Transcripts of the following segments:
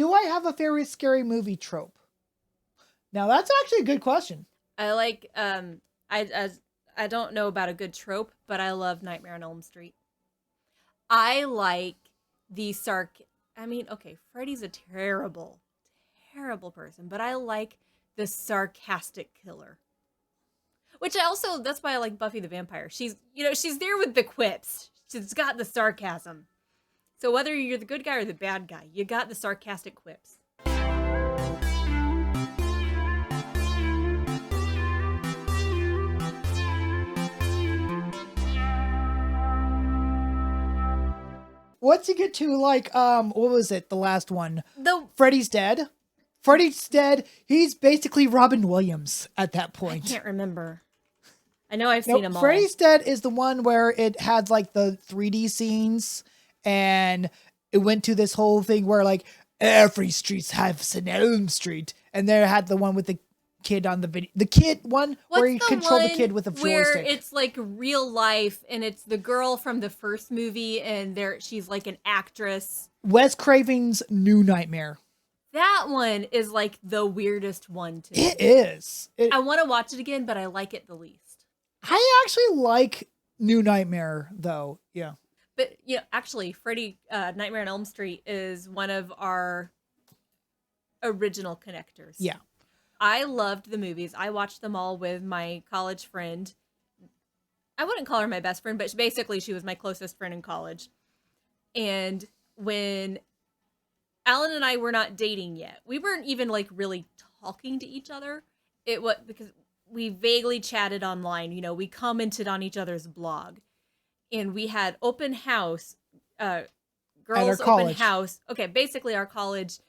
Do I have a favorite scary movie trope? Now that's actually a good question. I like I don't know about a good trope, but I love Nightmare on Elm Street. I like the I mean, okay, Freddy's a terrible person, but I like the sarcastic killer. Which I also that's why I like Buffy the Vampire. She's there with the quips. She's got the sarcasm. So whether you're the good guy or the bad guy, you got the sarcastic quips. Once you get to like what was it? The last one. The Freddy's Dead. Freddy's Dead. He's basically Robin Williams at that point. I can't remember. I know I've seen them all. Freddy's Dead is the one where it had like the 3D scenes, and it went to this whole thing where like every street has an Elm Street, and there had the one with the kid on the video, the kid one where you control the kid with a joystick. Where it's like real life, and it's the girl from the first movie, and she's like an actress. Wes Craven's New Nightmare. That one is like the weirdest one to me. It is. I want to watch it again, but I like it the least. I actually like New Nightmare though. Yeah. But actually, Nightmare on Elm Street is one of our original connectors. Yeah. I loved the movies. I watched them all with my college friend. I wouldn't call her my best friend, but basically she was my closest friend in college. And when Alan and I were not dating yet, we weren't even like really talking to each other. It was because we vaguely chatted online. We commented on each other's blog, and we had open house, girls open house. Okay, basically our college.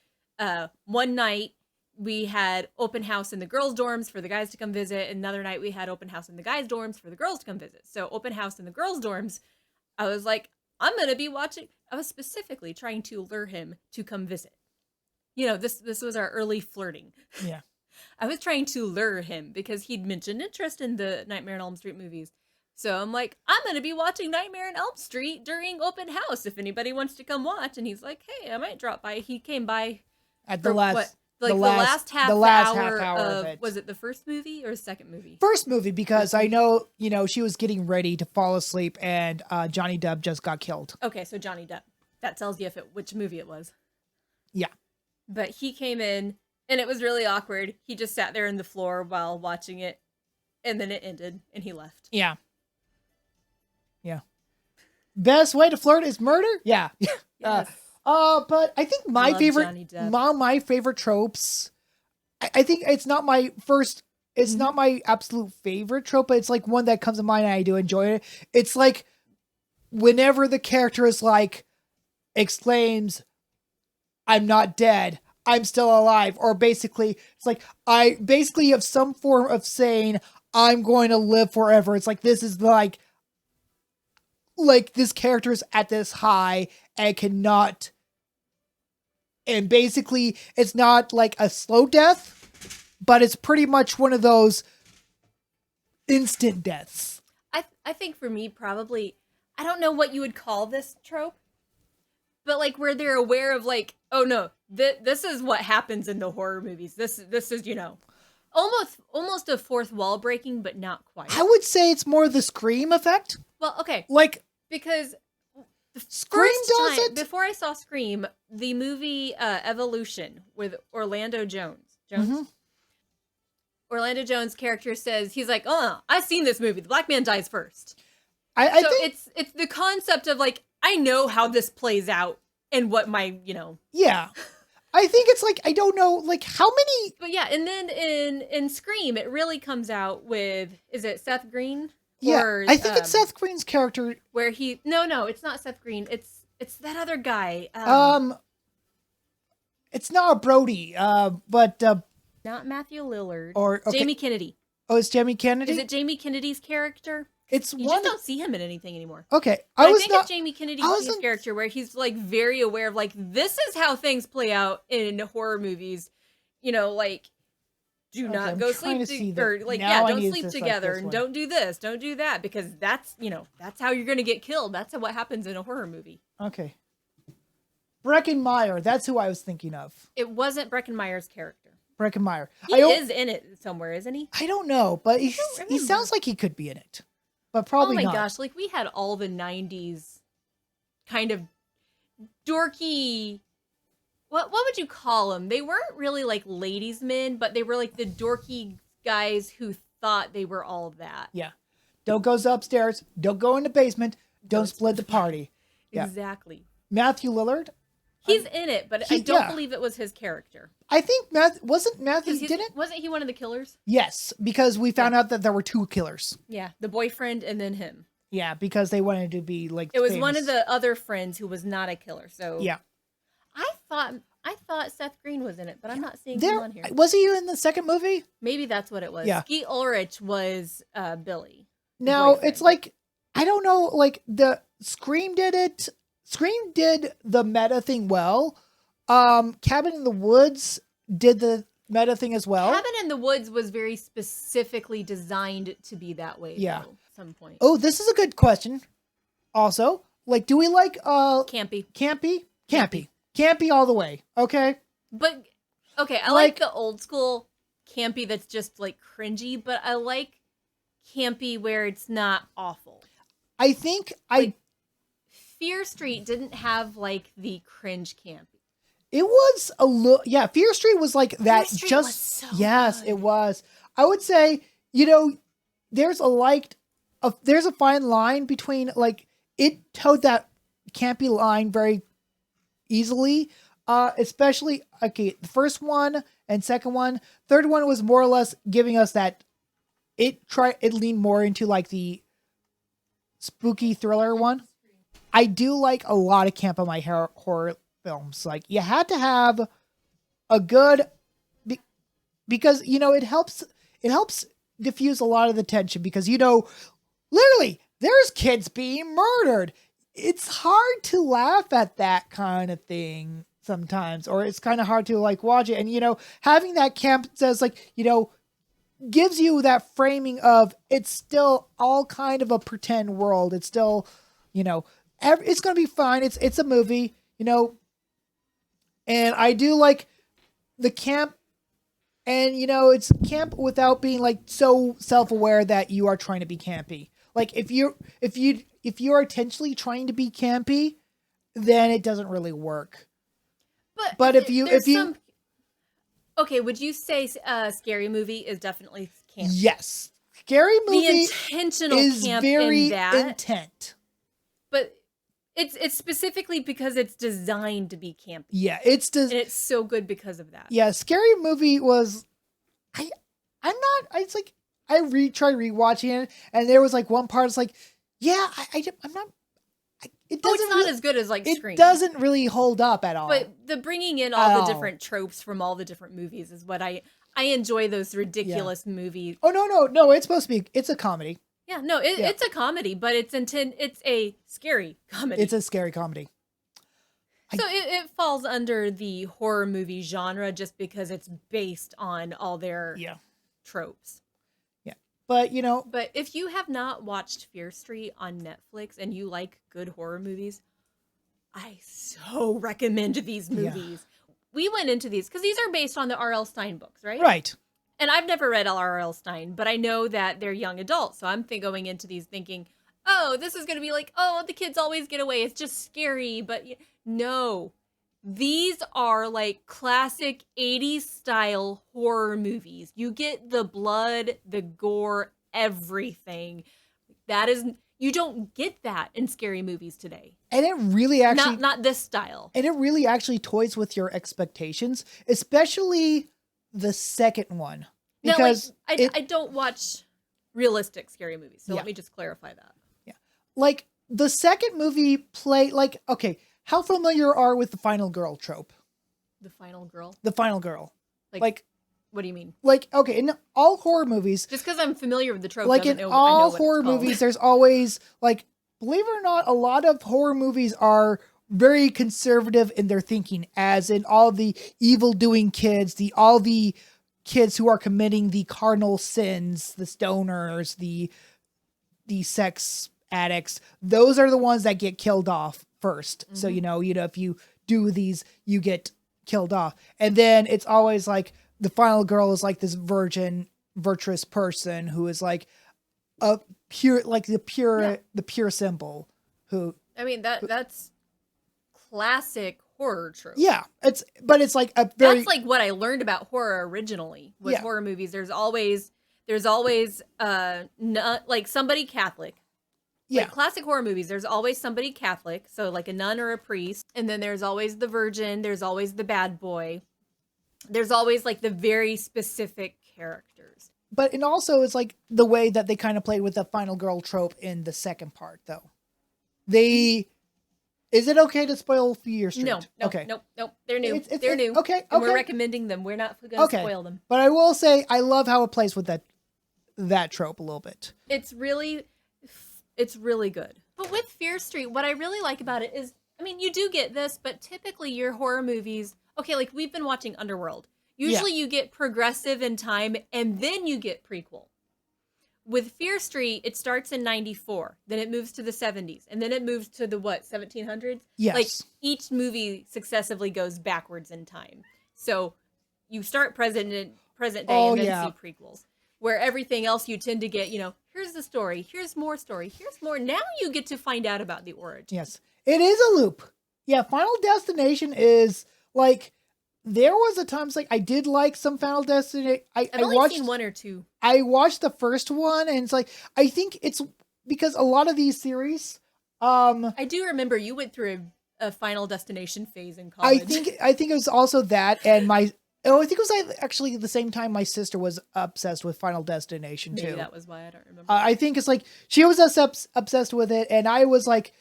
One night we had open house in the girls' dorms for the guys to come visit. Another night we had open house in the guys' dorms for the girls to come visit. So open house in the girls' dorms, I was like, I'm gonna be watching. I was specifically trying to lure him to come visit. This was our early flirting. Yeah. I was trying to lure him because he'd mentioned interest in the Nightmare on Elm Street movies. So I'm like, I'm going to be watching Nightmare on Elm Street during open house if anybody wants to come watch. And he's like, hey, I might drop by. He came by at the last half hour of it. Was it the first movie or the second movie? First movie, because I know, she was getting ready to fall asleep and Johnny Depp just got killed. Okay, so Johnny Depp. That tells you which movie it was. Yeah. But he came in. And it was really awkward. He just sat there on the floor while watching it. And then it ended. And he left. Yeah. Yeah. Best way to flirt is murder? Yeah. Yes. But I think my favorite tropes, I think it's not my first, it's not my absolute favorite trope, but it's like one that comes to mind and I do enjoy it. It's like whenever the character is like, exclaims, I'm not dead, I'm still alive. Or basically, it's like, I basically have some form of saying, I'm going to live forever. It's like, this is like this character is at this high and cannot. And basically, it's not like a slow death, but it's pretty much one of those instant deaths. I think for me, probably, I don't know what you would call this trope, but like where they're aware of like, oh no, this is what happens in the horror movies. This is, almost a fourth wall breaking, but not quite. I would say it's more the Scream effect. Well, okay. Because Scream does it. Before I saw Scream, the movie Evolution with Orlando Jones. Mm-hmm. Orlando Jones' character says, he's like, oh, I've seen this movie. The black man dies first. I think it's the concept of like, I know how this plays out and what my, Yeah. I think it's like, I don't know, like how many. But yeah, and then in Scream, it really comes out with, is it Seth Green? Yeah, or, I think it's Seth Green's character. Where no, it's not Seth Green. It's that other guy. It's not Brody, but not Matthew Lillard or Jamie Kennedy. Oh, it's Jamie Kennedy. Is it Jamie Kennedy's character? You just don't see him in anything anymore. Okay, I think it's Jamie Kennedy's character where he's like very aware of like, this is how things play out in horror movies. Like, do not go sleep together. Don't sleep together and don't do this, don't do that, because that's how you're going to get killed. That's what happens in a horror movie. Okay. Breckin Meyer. That's who I was thinking of. It wasn't Breckin Meyer's character. Breckin Meyer. He is in it somewhere, isn't he? I don't know, but he sounds like he could be in it. But probably not. Oh my gosh, like we had all the 90s kind of dorky. What would you call them? They weren't really like ladies' men, but they were like the dorky guys who thought they were all of that. Yeah. Don't go upstairs. Don't go in the basement. Don't split the party. Yeah. Exactly. Matthew Lillard. He's in it, but I don't believe it was his character. I think wasn't he one of the killers? Yes, because we found out that there were 2 killers. Yeah, the boyfriend and then him. Yeah, because they wanted to be like. It was famous. One of the other friends who was not a killer. So yeah, I thought Seth Green was in it, but I'm not seeing him on here. Was he in the second movie? Maybe that's what it was. Yeah. Skeet Ulrich was Billy. Now it's like I don't know, like the Scream did it. Scream did the meta thing well. Cabin in the Woods did the meta thing as well. Cabin in the Woods was very specifically designed to be that way. Yeah. Though, at some point. Oh, this is a good question. Also, like, do we like campy? Campy all the way. Okay. But okay, I like the old school campy that's just like cringy, but I like campy where it's not awful. I think Fear Street didn't have like the cringe campy. It was a little, yeah. Fear Street was like that. Good. It was. I would say, there's a fine line between like it towed that campy line very easily. Especially the first one and second one. Third one was more or less giving us that. It leaned more into like the spooky thriller one. I do like a lot of camp on my horror films. Like you had to have a good, because it helps diffuse a lot of the tension because literally there's kids being murdered. It's hard to laugh at that kind of thing sometimes, or it's kind of hard to like watch it. And having that camp says like gives you that framing of it's still all kind of a pretend world. It's still it's going to be fine. It's a movie, and I do like the camp, and it's camp without being like so self-aware that you are trying to be campy. Like if you're intentionally trying to be campy, then it doesn't really work. But if you okay, would you say Scary Movie is definitely campy? Yes, Scary Movie the intentional is camp very in that, intent. But it's specifically because it's designed to be campy. Yeah, and it's so good because of that. Yeah, Scary Movie was. It's like I tried rewatching it, and there was like one part. It's like, yeah, I'm not. It doesn't. It's not as good as like Scream. It doesn't really hold up at all. But the bringing in all the different tropes from all the different movies is what I enjoy. Those ridiculous movies. Oh no! It's supposed to be. It's a comedy. Yeah, no, it's a comedy, but it's a scary comedy. It's a scary comedy. So it falls under the horror movie genre just because it's based on all their tropes. Yeah, but But if you have not watched Fear Street on Netflix and you like good horror movies, I so recommend these movies. Yeah. We went into these because these are based on the R.L. Stine books, right? Right. And I've never read R.L. Stine, but I know that they're young adults. So I'm going into these thinking, oh, this is going to be like, oh, the kids always get away. It's just scary. But no, these are like classic 80s style horror movies. You get the blood, the gore, everything. You don't get that in scary movies today. And it really actually... Not this style. And it really actually toys with your expectations, especially the second one. Because I don't watch realistic scary movies, so let me just clarify that. Yeah. Like, the second movie okay, how familiar are with the final girl trope? The final girl? The final girl. Like what do you mean? Like, okay, in all horror movies... Just because I'm familiar with the trope like, in all horror movies, there's always, like, believe it or not, a lot of horror movies are very conservative in their thinking, as in all the evil-doing kids, all the kids who are committing the cardinal sins, the stoners, the sex addicts. Those are the ones that get killed off first. Mm-hmm. So, if you do these, you get killed off. And then it's always like the final girl is like this virtuous person who is like a pure, like the pure symbol who. I mean, that's classic horror trope. Yeah, it's like a very. That's like what I learned about horror originally was horror movies. There's always like somebody Catholic. Yeah. Like classic horror movies, there's always somebody Catholic, so like a nun or a priest, and then there's always the virgin, there's always the bad boy. There's always like the very specific characters. But and also it's like the way that they kind of played with the final girl trope in the second part though. Is it okay to spoil Fear Street? No. Okay. Nope. They're new. They're new. Okay. And we're recommending them. We're not going to spoil them. But I will say I love how it plays with that trope a little bit. It's really good. But with Fear Street, what I really like about it is, I mean, you do get this, but typically your horror movies, okay, like we've been watching Underworld. Usually you get progressive in time and then you get prequel. With Fear Street, it starts in 94, then it moves to the 70s, and then it moves to the 1700s? Yes. Like each movie successively goes backwards in time. So you start present day and then see prequels. Where everything else you tend to get, here's the story, here's more story, here's more. Now you get to find out about the origin. Yes. It is a loop. Yeah, Final Destination is like, there was a time like I did like some Final Destination. I've only seen one or two. I watched the first one and it's like, I think it's because a lot of these series. I do remember you went through a Final Destination phase in college. I think it was also that and I think it was actually the same time my sister was obsessed with Final Destination too. Maybe that was why I don't remember. I think it's like she was obsessed with it, and I was like,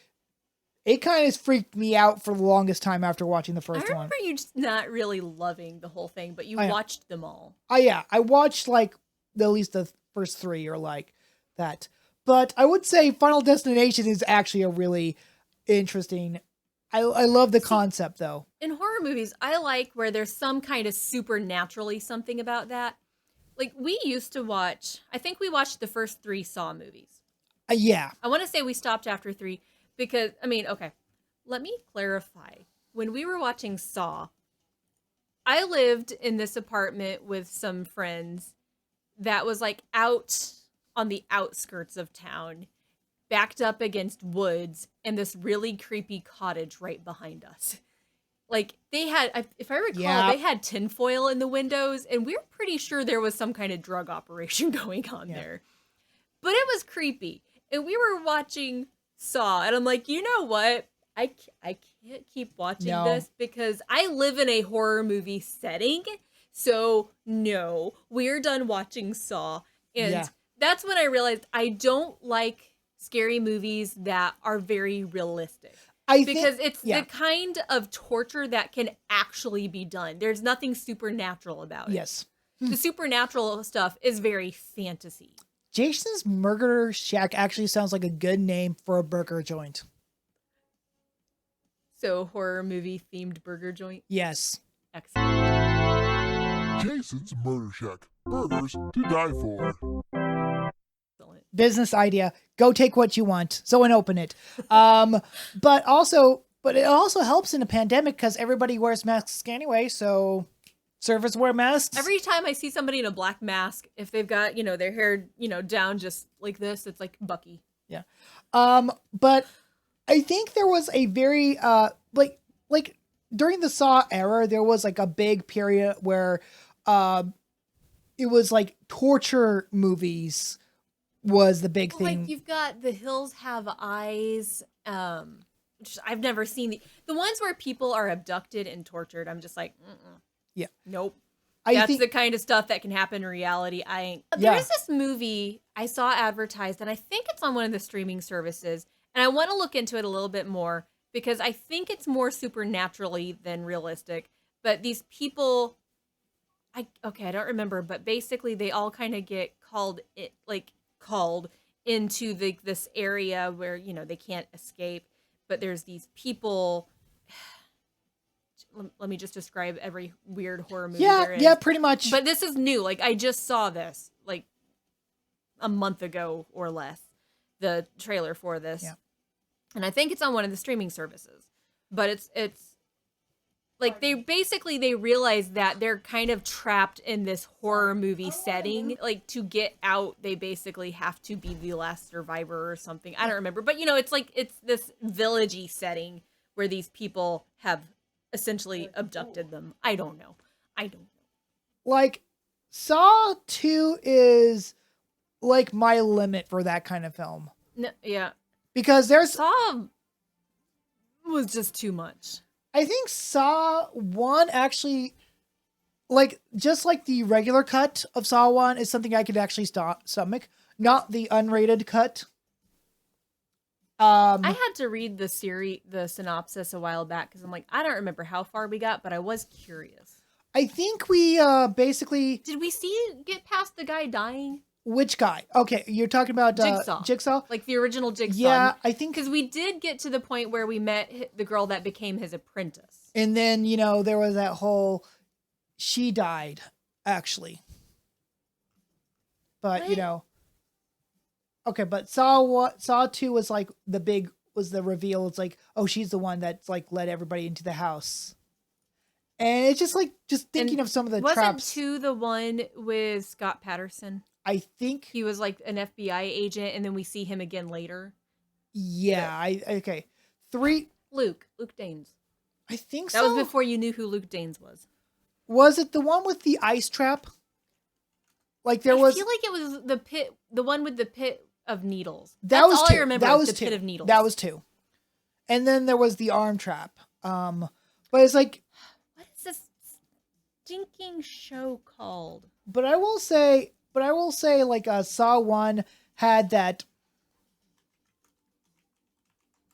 it kind of freaked me out for the longest time after watching the first one. I remember you just not really loving the whole thing, but you watched them all. I watched like at least the first three or like that. But I would say Final Destination is actually a really interesting. I love the concept though. In horror movies, I like where there's some kind of supernaturally something about that. Like we used to watch, I think we watched the first 3 Saw movies. Yeah. I want to say we stopped after 3 because, okay, let me clarify. When we were watching Saw, I lived in this apartment with some friends that was like out on the outskirts of town, backed up against woods and this really creepy cottage right behind us. Like they had, if I recall, they had tinfoil in the windows and we're pretty sure there was some kind of drug operation going on there. But it was creepy. And we were watching Saw and I'm like, you know what? I can't keep watching this because I live in a horror movie setting. So no, we're done watching Saw. And that's when I realized I don't like scary movies that are very realistic. Because it's the kind of torture that can actually be done. There's nothing supernatural about it. Yes. The supernatural stuff is very fantasy. Jason's Burger Shack actually sounds like a good name for a burger joint. So, horror movie themed burger joint? Yes. Excellent. Jason's Murder Shack. Burgers to die for. Business idea. Go take what you want. So and open it. But it also helps in a pandemic because everybody wears masks anyway. So servers wear masks. Every time I see somebody in a black mask, if they've got, their hair, down just like this, it's like Bucky. Yeah. But I think there was a very, like during the Saw era, there was like a big period where, it was like torture movies was the big thing. Like you've got The Hills Have Eyes, which I've never seen. The ones where people are abducted and tortured, I'm just like, yeah, nope. That's the kind of stuff that can happen in reality. I ain't. There's this movie I saw advertised, and I think it's on one of the streaming services, and I want to look into it a little bit more because I think it's more supernaturally than realistic. But these people, I don't remember, but basically they all kind of get called into this area where they can't escape, but there's these people. Let me just describe every weird horror movie there is. Yeah, pretty much. But this is new. Like I just saw this like a month ago or less, the trailer for this, and I think it's on one of the streaming services. But it's Like they realize that they're kind of trapped in this horror movie setting. Like to get out, they basically have to be the last survivor or something. I don't remember, but it's this villagey setting where these people have essentially abducted them. I don't know. Like Saw 2 is like my limit for that kind of film. No, yeah. Because there's Saw was just too much. I think Saw 1 actually, like, just like the regular cut of Saw 1 is something I could actually stomach, not the unrated cut. I had to read the synopsis a while back because I'm like, I don't remember how far we got, but I was curious. I think we basically... Did we get past the guy dying? Which guy? Okay, you're talking about Jigsaw? Like the original Jigsaw. Yeah, I think... Because we did get to the point where we met the girl that became his apprentice. And then, there was that whole... She died, actually. But, what? Okay, but Saw 2 was like was the reveal. It's like, oh, she's the one that's like led everybody into the house. And it's just like, thinking of some of the traps. Wasn't 2 the one with Scott Patterson? I think he was like an FBI agent, and then we see him again later. Yeah, okay. 3. Luke Danes. I think that was before you knew who Luke Danes was. Was it the one with the ice trap? Like I feel like it was the pit, the one with the pit of needles. That's all 2. I remember. That was the 2. Pit of needles. That was 2. And then there was the arm trap. But it's like, what is this stinking show called? But I will say, like, Saw 1 had that.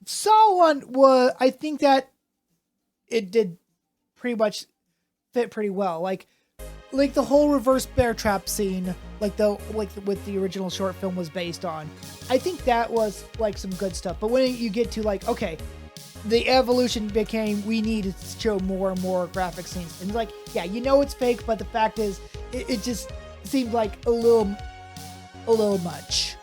Saw 1 was, I think that it did pretty much fit pretty well. Like the whole reverse bear trap scene, like with the original short film was based on. I think that was like some good stuff. But when you get to like, okay, the evolution became, we need to show more and more graphic scenes. And it's like, yeah, it's fake, but the fact is, it just seemed like a little much.